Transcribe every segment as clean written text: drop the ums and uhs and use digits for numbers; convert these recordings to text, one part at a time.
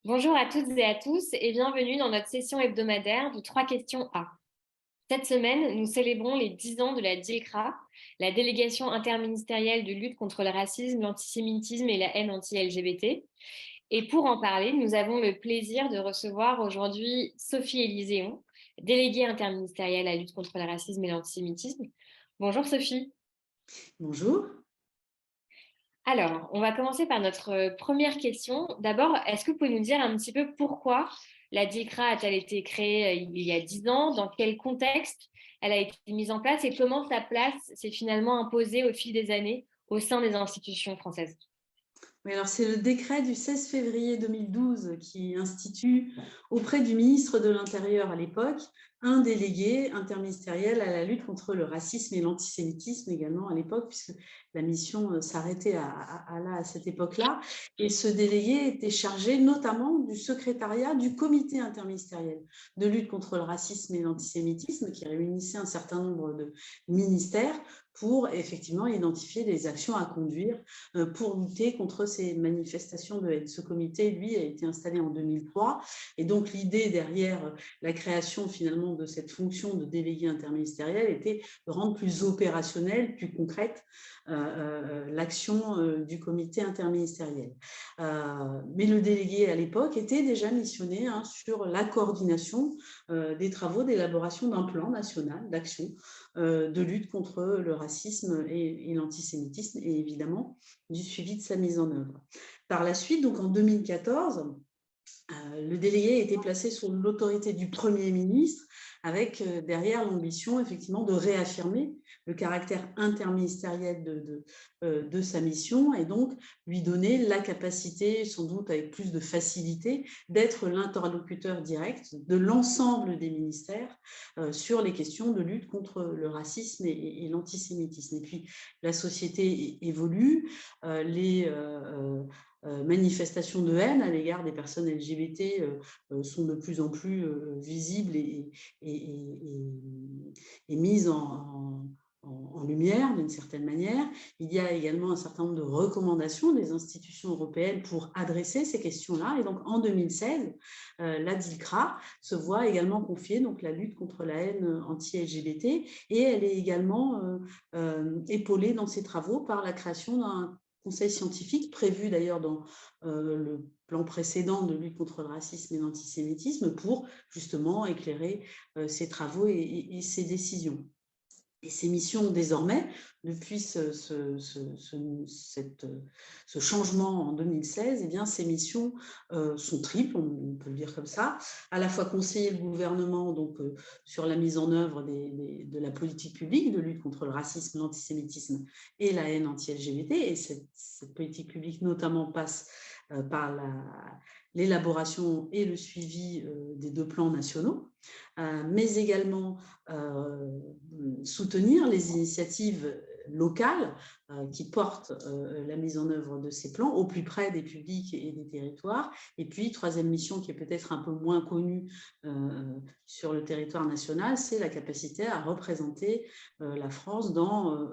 Bonjour à toutes et à tous et bienvenue dans notre session hebdomadaire de 3 questions A. Cette semaine, nous célébrons les 10 ans de la DILCRA, la délégation interministérielle de lutte contre le racisme, l'antisémitisme et la haine anti-LGBT. Et pour en parler, nous avons le plaisir de recevoir aujourd'hui Sophie Élyséon, déléguée interministérielle à la lutte contre le racisme et l'antisémitisme. Bonjour Sophie. Bonjour. Alors, on va commencer par notre première question. D'abord, est-ce que vous pouvez nous dire un petit peu pourquoi la DICRA a-t-elle été créée il y a 10 ans, dans quel contexte elle a été mise en place et comment sa place s'est finalement imposée au fil des années au sein des institutions françaises? Oui, alors c'est le décret du 16 février 2012 qui institue auprès du ministre de l'Intérieur à l'époque un délégué interministériel à la lutte contre le racisme et l'antisémitisme également à l'époque, puisque la mission s'arrêtait à cette époque-là. Et ce délégué était chargé notamment du secrétariat du comité interministériel de lutte contre le racisme et l'antisémitisme qui réunissait un certain nombre de ministères pour effectivement identifier les actions à conduire pour lutter contre ces manifestations de haine. Ce comité, lui, a été installé en 2003 et donc l'idée derrière la création finalement de cette fonction de délégué interministériel était de rendre plus opérationnelle, plus concrète l'action du comité interministériel. Mais le délégué à l'époque était déjà missionné sur la coordination des travaux d'élaboration d'un plan national d'action de lutte contre le racisme et l'antisémitisme et évidemment du suivi de sa mise en œuvre. Par la suite, donc en 2014, le délégué a été placé sous l'autorité du Premier ministre avec derrière l'ambition effectivement de réaffirmer le caractère interministériel de sa mission et donc lui donner la capacité, sans doute avec plus de facilité, d'être l'interlocuteur direct de l'ensemble des ministères sur les questions de lutte contre le racisme et l'antisémitisme. Et puis la société évolue, les manifestations de haine à l'égard des personnes LGBT sont de plus en plus visibles et mises en lumière d'une certaine manière. Il y a également un certain nombre de recommandations des institutions européennes pour adresser ces questions-là. Et donc en 2016, la DILCRA se voit également confier donc, la lutte contre la haine anti-LGBT et elle est également épaulée dans ses travaux par la création d'un conseil scientifique, prévu d'ailleurs dans le plan précédent de lutte contre le racisme et l'antisémitisme, pour justement éclairer ses travaux et ses décisions. Et ces missions, désormais, depuis ce changement en 2016, eh bien, ces missions sont triples, on peut le dire comme ça, à la fois conseiller le gouvernement donc, sur la mise en œuvre de la politique publique de lutte contre le racisme, l'antisémitisme et la haine anti-LGBT. Et cette politique publique, notamment, passe par l'élaboration et le suivi des 2 plans nationaux, mais également soutenir les initiatives locales qui portent la mise en œuvre de ces plans au plus près des publics et des territoires. Et puis, troisième mission qui est peut-être un peu moins connue sur le territoire national, c'est la capacité à représenter la France dans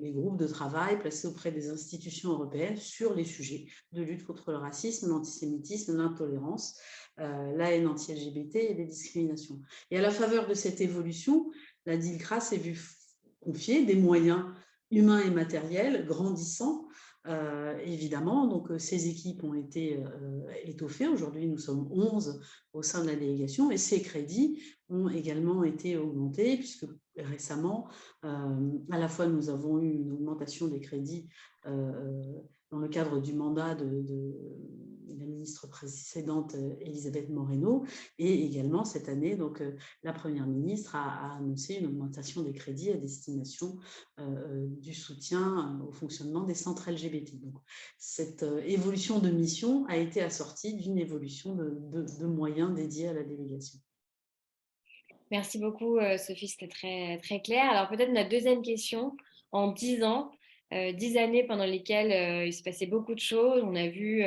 les groupes de travail placés auprès des institutions européennes sur les sujets de lutte contre le racisme, l'antisémitisme, l'intolérance, la haine anti-LGBT et les discriminations. Et à la faveur de cette évolution, la DILCRA s'est vue confier des moyens humains et matériels grandissants. Évidemment, donc ces équipes ont été étoffées. Aujourd'hui, nous sommes 11 au sein de la délégation et ces crédits ont également été augmentés puisque récemment, à la fois nous avons eu une augmentation des crédits dans le cadre du mandat de la ministre précédente Elisabeth Moreno et également cette année, donc la Première ministre a annoncé une augmentation des crédits à destination du soutien au fonctionnement des centres LGBT. Donc, cette évolution de mission a été assortie d'une évolution de moyens dédiés à la délégation. Merci beaucoup, Sophie, c'était très, très clair. Alors peut-être notre deuxième question. En 10 ans, 10 années pendant lesquelles il se passait beaucoup de choses, on a vu,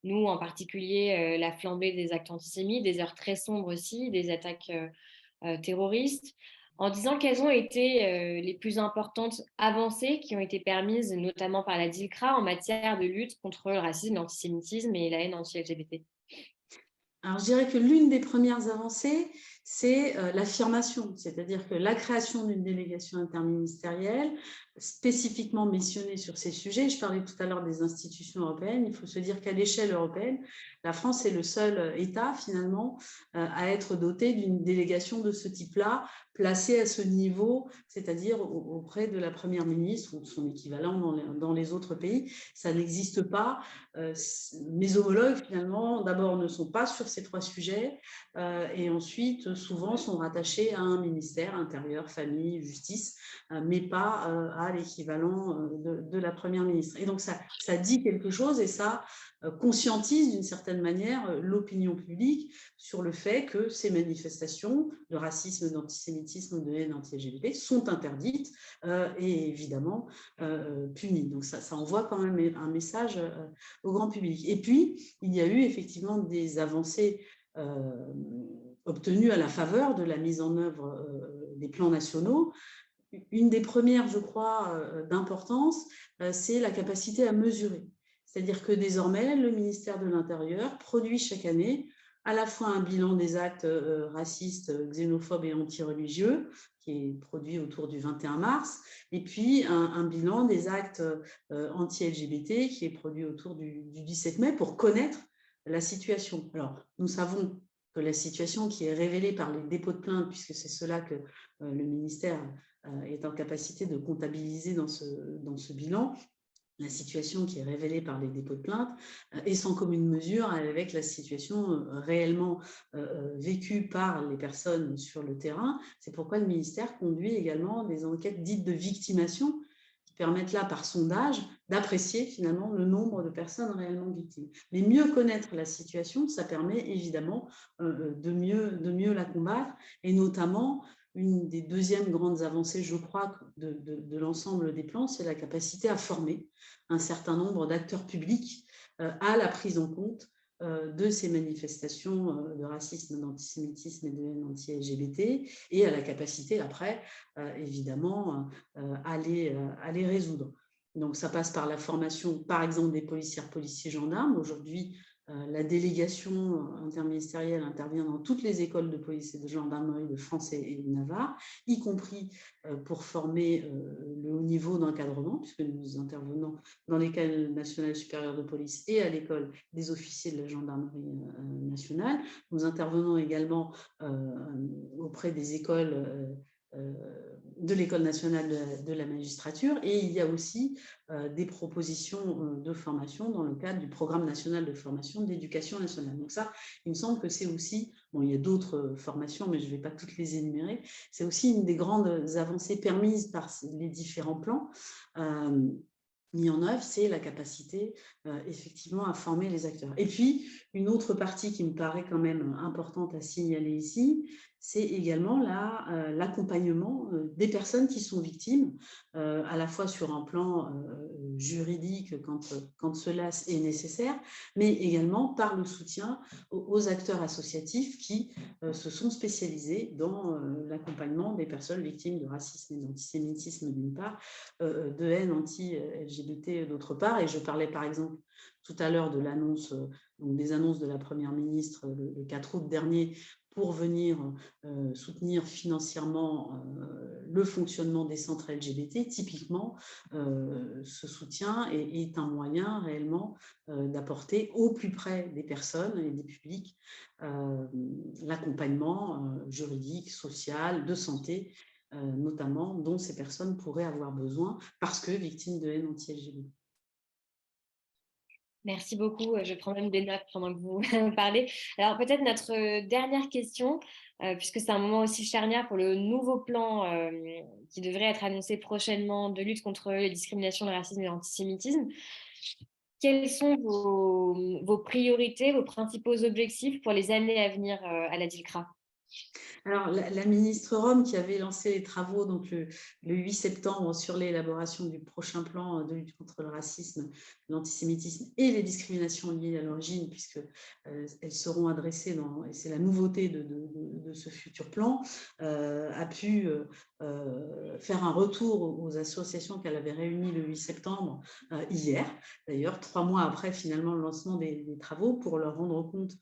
nous en particulier, la flambée des actes antisémites, des heures très sombres aussi, des attaques terroristes. en disant quelles ont été les plus importantes avancées qui ont été permises, notamment par la DILCRA, en matière de lutte contre le racisme, l'antisémitisme et la haine anti-LGBT. Alors, je dirais que l'une des premières avancées, c'est l'affirmation, c'est-à-dire que la création d'une délégation interministérielle spécifiquement missionnée sur ces sujets. Je parlais tout à l'heure des institutions européennes. Il faut se dire qu'à l'échelle européenne, la France est le seul État, finalement, à être doté d'une délégation de ce type-là, placée à ce niveau, c'est-à-dire auprès de la Première ministre ou de son équivalent dans les autres pays. Ça n'existe pas. Mes homologues, finalement, d'abord ne sont pas sur ces trois sujets et ensuite, souvent, sont rattachés à un ministère, intérieur, famille, justice, mais pas à l'équivalent de la Première ministre. Et donc, ça dit quelque chose et ça conscientise d'une certaine manière l'opinion publique sur le fait que ces manifestations de racisme, d'antisémitisme, de haine anti-LGBT sont interdites et évidemment punies. Donc, ça envoie quand même un message au grand public. Et puis, il y a eu effectivement des avancées obtenues à la faveur de la mise en œuvre des plans nationaux. Une des premières, je crois, d'importance, c'est la capacité à mesurer. C'est-à-dire que désormais, le ministère de l'Intérieur produit chaque année à la fois un bilan des actes racistes, xénophobes et antireligieux, qui est produit autour du 21 mars, et puis un bilan des actes anti-LGBT, qui est produit autour du 17 mai, pour connaître la situation. Alors, nous savons que la situation qui est révélée par les dépôts de plainte, puisque c'est cela que le ministère est en capacité de comptabiliser dans ce bilan, la situation qui est révélée par les dépôts de plainte est sans commune mesure avec la situation réellement vécue par les personnes sur le terrain. C'est pourquoi le ministère conduit également des enquêtes dites de victimation qui permettent là, par sondage, d'apprécier finalement le nombre de personnes réellement victimes. Mais mieux connaître la situation, ça permet évidemment de mieux la combattre, et notamment une des deuxièmes grandes avancées, je crois, de l'ensemble des plans, c'est la capacité à former un certain nombre d'acteurs publics à la prise en compte de ces manifestations de racisme, d'antisémitisme et de haine anti-LGBT, et à la capacité après, évidemment, à les résoudre. Donc ça passe par la formation, par exemple, des policières, policiers, gendarmes. Aujourd'hui, la délégation interministérielle intervient dans toutes les écoles de police et de gendarmerie de France et de Navarre, y compris pour former le haut niveau d'encadrement, puisque nous intervenons dans l'école nationale supérieure de police et à l'école des officiers de la gendarmerie nationale. Nous intervenons également auprès des écoles de l'École nationale de la magistrature, et il y a aussi des propositions de formation dans le cadre du programme national de formation d'éducation nationale. Donc ça, il me semble que c'est aussi, bon, il y a d'autres formations, mais je ne vais pas toutes les énumérer, c'est aussi une des grandes avancées permises par les différents plans mis en œuvre, c'est la capacité effectivement à former les acteurs. Et puis, une autre partie qui me paraît quand même importante à signaler ici, c'est également l'accompagnement des personnes qui sont victimes, à la fois sur un plan juridique quand cela est nécessaire, mais également par le soutien aux acteurs associatifs qui se sont spécialisés dans l'accompagnement des personnes victimes de racisme et d'antisémitisme d'une part, de haine anti-LGBT d'autre part. Et je parlais par exemple tout à l'heure de l'annonce, des annonces de la Première ministre le 4 août dernier pour venir soutenir financièrement le fonctionnement des centres LGBT. Typiquement, ce soutien est un moyen réellement d'apporter au plus près des personnes et des publics l'accompagnement juridique, social, de santé, notamment, dont ces personnes pourraient avoir besoin parce que victimes de haine anti-LGBT. Merci beaucoup. Je prends même des notes pendant que vous parlez. Alors, peut-être notre dernière question, puisque c'est un moment aussi charnière pour le nouveau plan qui devrait être annoncé prochainement de lutte contre les discriminations, le racisme et l'antisémitisme. Quelles sont vos priorités, vos principaux objectifs pour les années à venir à la DILCRA? Alors, la ministre Rome qui avait lancé les travaux donc le 8 septembre sur l'élaboration du prochain plan de lutte contre le racisme, l'antisémitisme et les discriminations liées à l'origine, puisque elles seront adressées et c'est la nouveauté de ce futur plan, a pu faire un retour aux associations qu'elle avait réunies le 8 septembre hier, d'ailleurs, 3 mois après finalement le lancement des travaux, pour leur rendre compte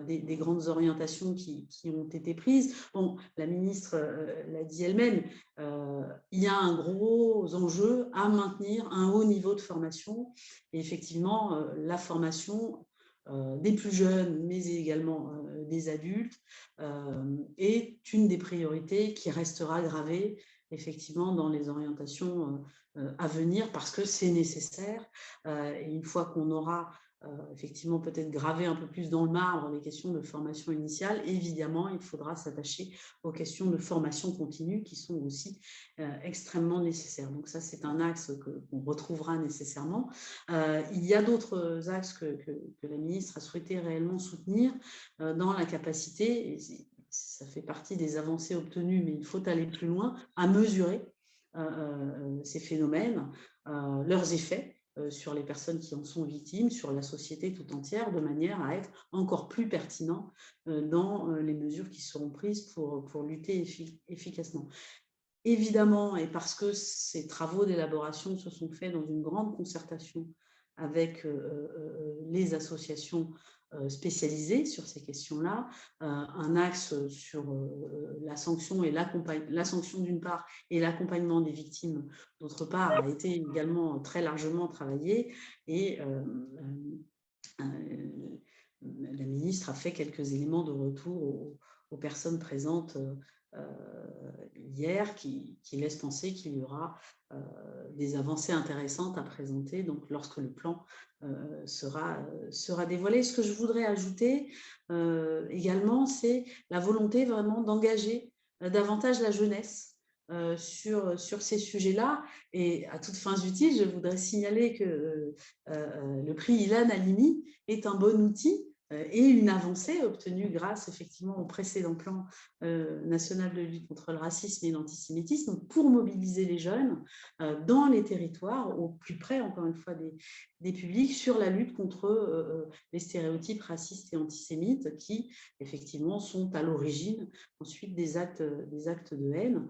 des grandes orientations qui ont été prises. Bon, la ministre l'a dit elle-même, il y a un gros enjeu à maintenir un haut niveau de formation. Et effectivement, la formation des plus jeunes, mais également des adultes, est une des priorités qui restera gravée effectivement dans les orientations à venir, parce que c'est nécessaire. Et une fois qu'on aura effectivement peut-être graver un peu plus dans le marbre les questions de formation initiale, évidemment, il faudra s'attacher aux questions de formation continue qui sont aussi extrêmement nécessaires. Donc ça, c'est un axe qu'on retrouvera nécessairement. Il y a d'autres axes que la ministre a souhaité réellement soutenir dans la capacité, et ça fait partie des avancées obtenues, mais il faut aller plus loin, à mesurer ces phénomènes, leurs effets sur les personnes qui en sont victimes, sur la société tout entière, de manière à être encore plus pertinent dans les mesures qui seront prises pour lutter efficacement. Évidemment, et parce que ces travaux d'élaboration se sont faits dans une grande concertation avec les associations spécialisées sur ces questions-là, un axe sur la sanction et la sanction d'une part et l'accompagnement des victimes d'autre part a été également très largement travaillé, et la ministre a fait quelques éléments de retour aux personnes présentes hier qui laissent penser qu'il y aura des avancées intéressantes à présenter donc lorsque le plan sera dévoilé. Ce que je voudrais ajouter également, c'est la volonté vraiment d'engager davantage la jeunesse sur ces sujets-là. Et à toutes fins utiles, je voudrais signaler que le prix Ilan Halimi est un bon outil et une avancée obtenue grâce effectivement au précédent plan national de lutte contre le racisme et l'antisémitisme, pour mobiliser les jeunes dans les territoires, au plus près, encore une fois, des publics, sur la lutte contre les stéréotypes racistes et antisémites qui, effectivement, sont à l'origine ensuite des actes de haine.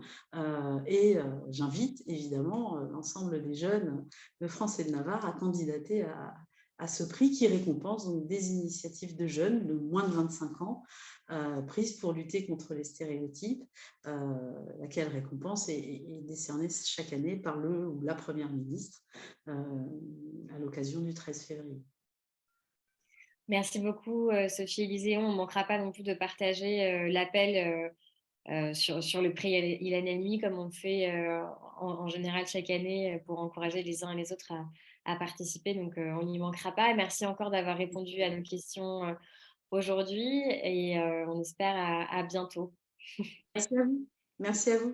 J'invite évidemment l'ensemble des jeunes de France et de Navarre à candidater à ce prix qui récompense donc des initiatives de jeunes de moins de 25 ans prises pour lutter contre les stéréotypes, laquelle récompense est décernée chaque année par le ou la Première ministre à l'occasion du 13 février. Merci beaucoup, Sophie Élyséon. On ne manquera pas non plus de partager l'appel sur le prix Ilan Halimi, comme on le fait en général chaque année pour encourager les uns et les autres à participer. Donc, on n'y manquera pas. Et merci encore d'avoir répondu à nos questions aujourd'hui et on espère à bientôt. Merci à vous. Merci à vous.